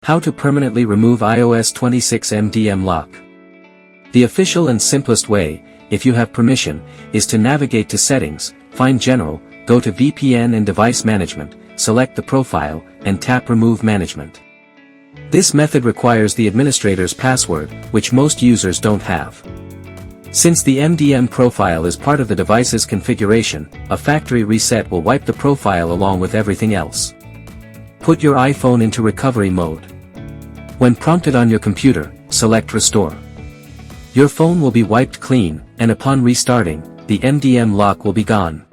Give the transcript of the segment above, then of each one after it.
How to permanently remove iOS 26 MDM lock. The official and simplest way, if you have permission, is to navigate to Settings, find General, go to VPN and Device Management, select the profile, and tap Remove Management. This method requires the administrator's password, which most users don't have. Since the MDM profile is part of the device's configuration, a factory reset will wipe the profile along with everything else. Put your iPhone into recovery mode. When prompted on your computer, select Restore. Your phone will be wiped clean, and upon restarting, the MDM lock will be gone.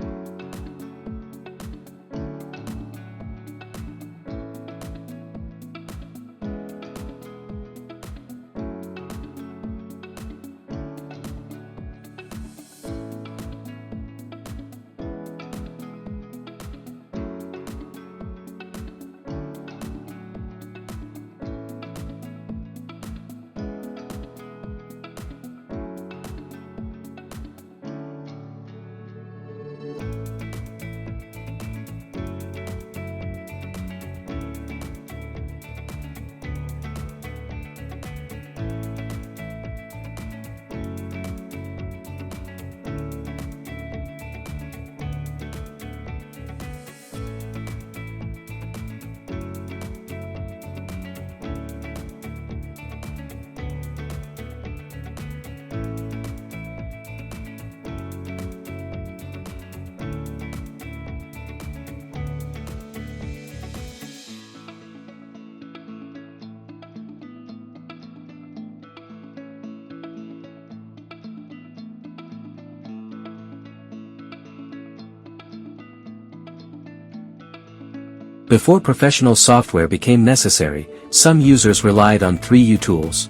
Before professional software became necessary, some users relied on 3U tools.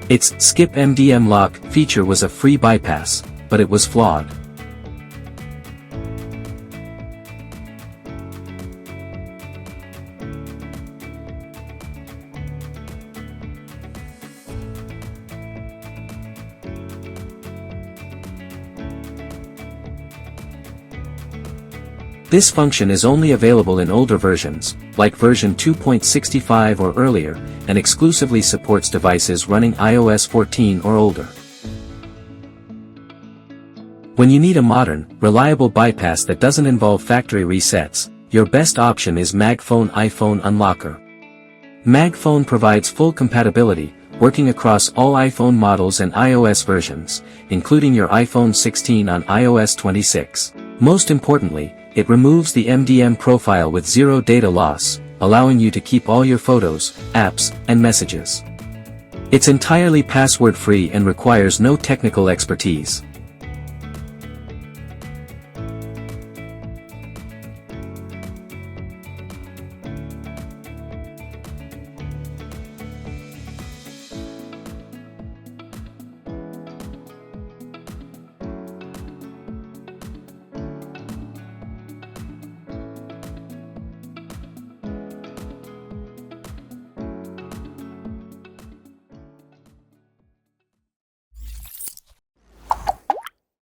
Its Skip MDM Lock feature was a free bypass, but it was flawed. This function is only available in older versions, like version 2.65 or earlier, and exclusively supports devices running iOS 14 or older. When you need a modern, reliable bypass that doesn't involve factory resets, your best option is MagFone iPhone Unlocker. MagFone provides full compatibility, working across all iPhone models and iOS versions, including your iPhone 16 on iOS 26. Most importantly, it removes the MDM profile with zero data loss, allowing you to keep all your photos, apps, and messages. It's entirely password-free and requires no technical expertise.